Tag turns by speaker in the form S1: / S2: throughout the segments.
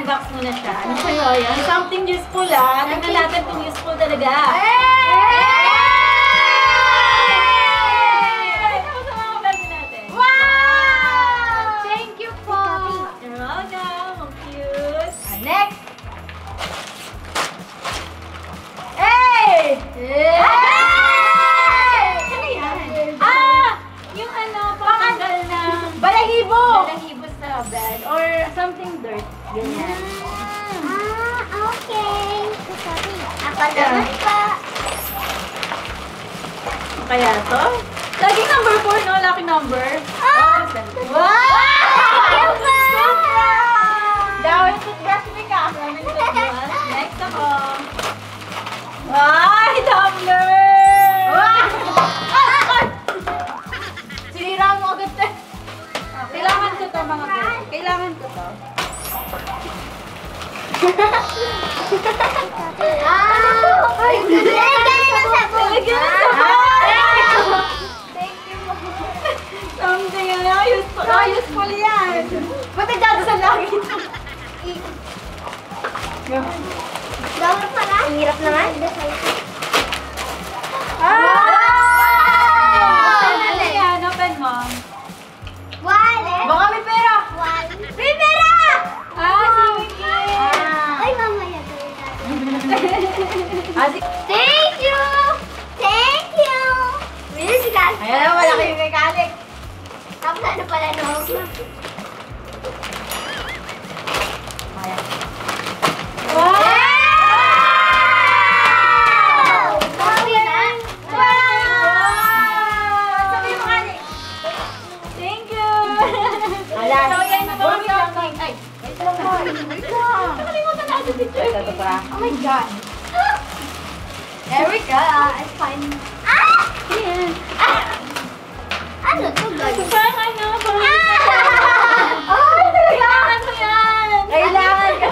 S1: unbox muna siya. Ano sa'yo yan? Something useful ah. Tingnan natin kung useful talaga.
S2: Next!
S1: Ano yan? Yung ano, panganggal ng
S2: Balahibo!
S1: balahibo sa bed or something dirt. Ganyan.
S3: Okay. Ako naman pa.
S1: Kaya to? Laging number 4, no? Lucky number.
S2: Dawin toothbrush mo ka.
S1: Next ako. Ay, tumbler!
S2: Sinira mo agad eh.
S1: Kailangan ko to, mga friends. Kailangan ko to.
S3: Ay,
S1: Talagyan ng sabon!
S3: Thank you.
S1: Something, ano? Useful. Useful yan.
S2: Ba't nagdadasal lagi ito?
S3: Dapat pala. Ang hirap naman.
S1: Ano yan? Open mo.
S3: Wallet.
S2: Baka may pera.
S3: Wallet. May pera!
S1: Si Wiki.
S3: Ay, mamaya.
S2: Thank you!
S3: Thank you! Really, si Kat?
S2: Ayan na, malaki yung mechanic.
S3: Tapos ano pala, no?
S1: Wow!
S3: Sabi na.
S2: Sabi yung mechanic.
S1: Thank you!
S2: Alas.
S1: So, yan na
S2: Wait lang.
S1: Ay,
S2: Wait lang. Wait lang.
S1: nakalimutan natin si Joy.
S2: Ito pa. Oh my God. Erica, it's fine.
S1: Yan.
S3: Ano to, guys?
S1: Parang ano, parang...
S2: Ay, talaga.
S1: Kailangan mo yan!
S2: Kailangan ka.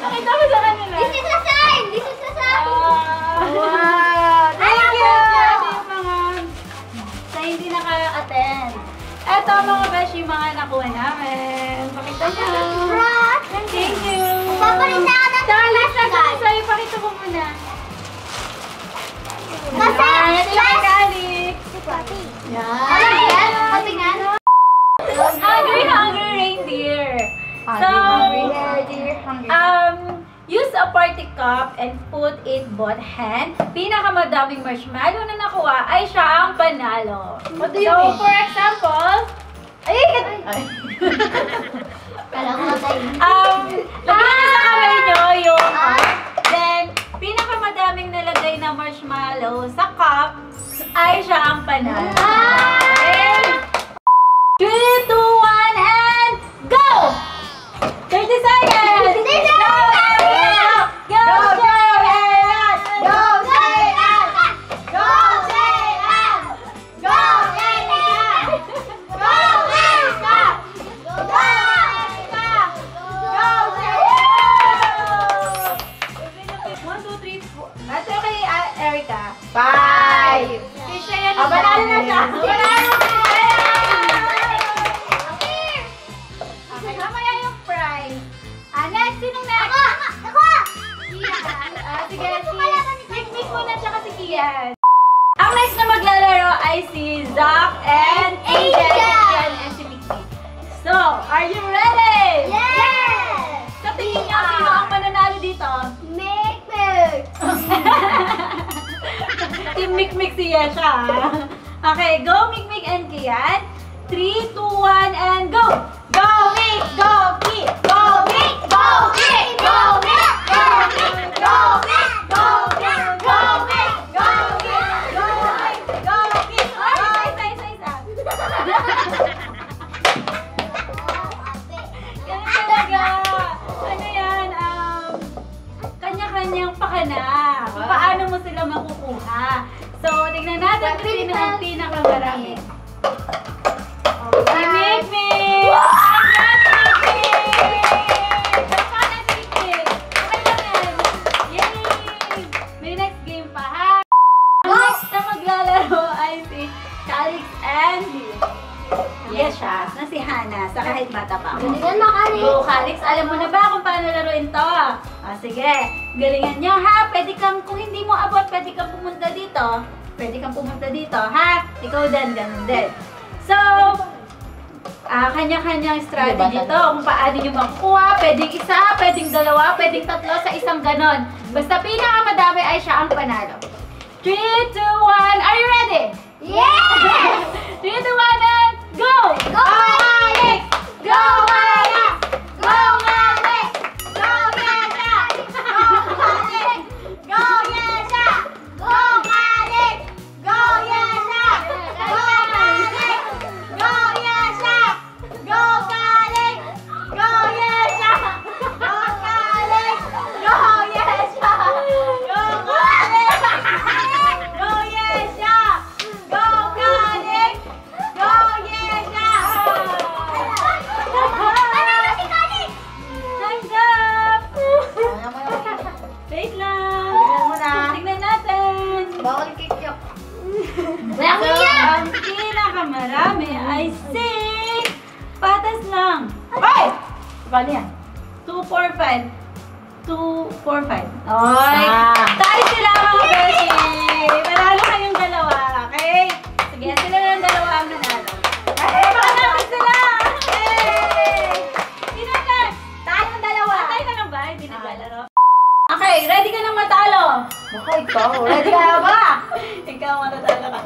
S1: Nakita mo sa kanila.
S3: This is a sign! This is a sign!
S2: Wow. Thank you.
S1: Yung mga sa hindi naka-attend. Eto mga beshi, mga nakuha namin. Pakita niyo.
S3: Rock!
S1: Thank you.
S3: Papalit na ako ng
S1: Charles,
S3: guys.
S1: nasa sa'yo. Pakita mo muna.
S3: Kasi,
S1: Yan, ito yung Alex.
S3: Ano yan? Patingan?
S1: Hungry reindeer. So, use a party cup and put it both hand. Pinakamadaming marshmallow na nakuha ay siya ang panalo.
S2: What do you
S1: So,
S2: mean?
S1: for example,
S3: Kala ko tayo.
S1: lagyan niyo sa kamay niyo yung then, pinakamadaming nalagay na marshmallow sa cup ay siya ang panalo. Okay? 3, 2, 1, and go! 30 seconds! 30 seconds! Go, Shayan!
S2: Go, Shayan! Go, Shayan! Go, Shayan! Go, Erica! Go, Erica! Go, Shayan!
S1: 1, 2, 3, 4. That's okay, Erica.
S2: 5.
S1: Si Shayan
S2: Ah, banalo na siya.
S1: Banalo na siya! Okay, mamaya yung prize. Next, sinong next?
S3: Ako!
S1: Sige, Mik muna siya kasi Kian. Ang next na maglalaro ay si Zach and Angel. Kian and si Mikmik. So, are you ready?
S3: Yes!
S1: Sa tingin niyo, sino ang mananalo dito?
S3: Make!
S1: Team Mikmik siya siya. Okay, go Mikmik and Kian. 3, 2, 1, and go! Go Mik! Go Ki! Go Mik! Go Mik! Go Mik! Go Mik! Go Mik! Go Mik! Go Mik! Go Mik! Go Mik! Go Mik! Ay, isa. Ganun talaga. Ano yan? Kanya-kanyang pakana. Kung paano mo sila makukuha. So, tignan natin kung sino ang pinakamarami. Si Mikmik! Congrats, Mikmik! Sana, Mikmik! Okay lang yan. Yay! May next game pa, ha? Ang next na maglalaro ay si Calix and Leo. Yes, siya. Na si Hana, sa kahit bata pa ako.
S3: Galingan mo, Calix.
S1: Go, Calix, alam mo na ba kung paano laruin to? Sige, galingan nyo ha. Pwede kang, kung hindi mo abot, pwede kang pumunta dito. Pwede kang pumunta dito, ha? Ikaw din, ganun din. So, kanya-kanyang strategy to kung paano nyo makukuha. Pwedeng isa, pwedeng dalawa, pwedeng tatlo sa isang ganon. Basta pinakamadami ay siya ang panalo. 3, 2, 1, are you ready?
S3: Yes!
S1: 3, 2, 1, and go!
S3: Go, Calix!
S1: Go, Calix!
S3: Go, Calix! Go, Yesha! Go, Calix! Go, Yesha! Go, Calix! Go, Yesha! Go, Calix! Go, Yesha! Go, Calix! Go, Yesha! Go, Calix! Go, Yesha! Go, Calix! Go, Yesha! Go, Calix! Go, Yesha! Panalo si Calix!
S1: Time's up! Wait lang.
S3: Tignan mo na.
S1: Tignan natin.
S3: Bawal kikyok.
S1: So, ang pinakamarami ay 6. Patas lang.
S2: Ay! Paano yan?
S1: 2, 4, 5. 2, 4, 5. Oy! Tayo sila mga beshi! Manalo kayong dalawa, okay? Sige, sila lang dalawa ang nanalo. Ay, panalo sila! Yay! Sino na?
S3: Tayong dalawa.
S1: Tayo na lang ba? Hindi naglalaro. Okay, ready ka nang matalo?
S2: Baka ikaw. Ready ka na ba?
S1: Ikaw matatalo ka.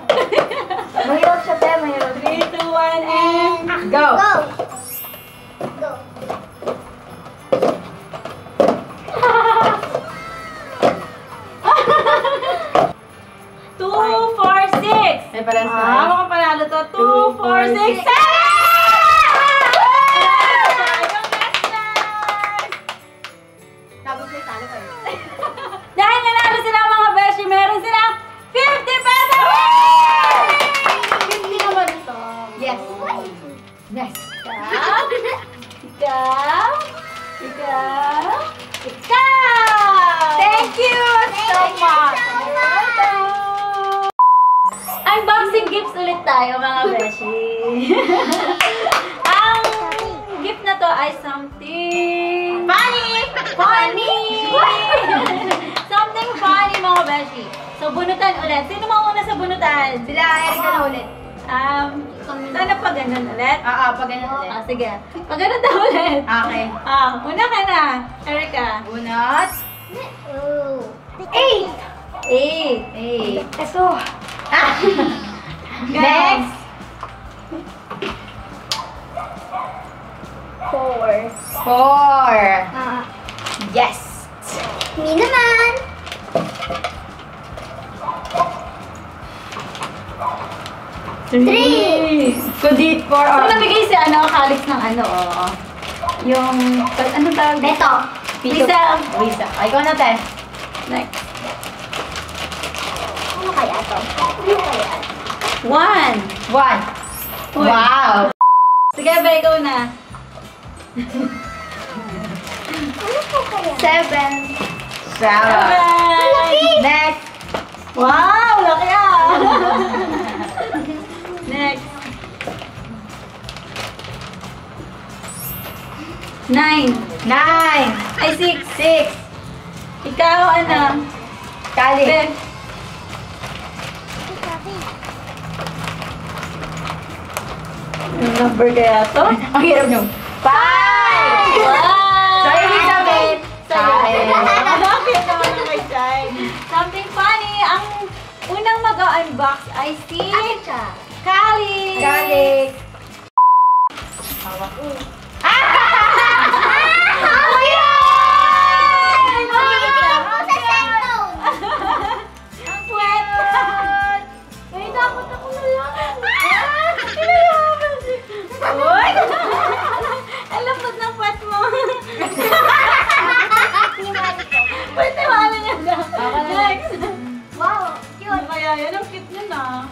S2: Mahirap siya, te. Mahirap.
S1: 3, 2, 1, and...
S2: Go!
S3: Go! Go!
S1: 2, 4, 6.
S2: May palas na.
S1: Mukhang panalo to. 2, 4, 6, 7!
S2: Tapos may talo kayo.
S1: Dahil nanalo sila mga beshi, meron silang 50 pesos!
S2: Hindi naman ito.
S1: Yes.
S2: Yes.
S1: Ikaw. Ikaw. Ikaw.
S2: Thank you so much.
S1: Unboxing gifts ulit tayo mga beshi. Ang gift na to ay something
S2: Funny!
S1: funny! Something funny mga beshi. So bunutan ulit. Sino mauna sa bunutan?
S2: Sila, Erika na ulit.
S1: Sana pa ganun ulit?
S2: Pag ganyan ulit.
S1: Sige. Pag ganun na ulit.
S2: Okay.
S1: Una ka na, Erika.
S2: Unat.
S3: Oh.
S2: 8!
S1: 8.
S2: 8. Eso. Next.
S3: 4.
S2: 4. Yes.
S3: Me naman.
S1: 3.
S2: Kudit for
S1: So, nabigay si Calix ng yung, anong tawag?
S3: Beto.
S1: Pizza.
S2: Visa. Ay, ikaw na, te.
S1: Next.
S3: Ano kaya to? Ano kaya?
S1: 1.
S2: 1.
S1: Uy.
S2: Wow.
S1: Sige, ba, ikaw na.
S3: Ano po kaya?
S2: 7. 7.
S1: Bye!
S2: Next.
S1: Wow! Laki Next. 9.
S2: 9.
S1: Ay, 6.
S2: 6.
S1: Ikaw,
S2: Kali.
S1: Ben. Yung number kaya to?
S2: Ang hirap nyo. 5.
S1: Wow!
S2: So, ibig sabihin,
S1: Sa'yo.
S2: sa'yo.
S1: Bakit naman ang may sign? Something funny. Ang unang mag-unbox ay si Kali.
S2: Kali.
S1: Ang sweat. May dapat ako na lang. Uy! Ang lambot ng puwet mo. Pwede wala niya na. Next.
S3: Wow,
S1: Ano kaya yun? Ang cute niya na.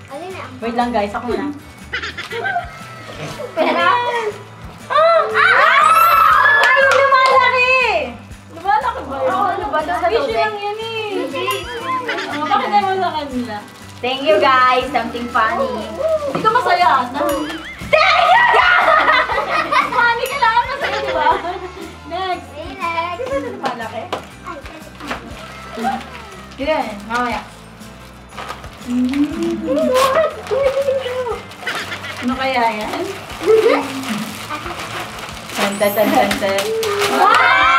S3: Alin na?
S2: Wait lang, guys. Ako na.
S3: Pera?
S1: Ay, lumalaki! Lumalaki ba yun?
S2: Oo, ano ba? Doon sa
S1: Fish
S2: tubig.
S1: lang yan eh. Bakit naman sa kanila?
S2: Thank you, guys. Something funny.
S1: Hindi ka masaya, Ana.
S2: Sige, mamaya.
S1: Ano kaya yan?
S2: Tan tan tan tan tan.
S3: Wow!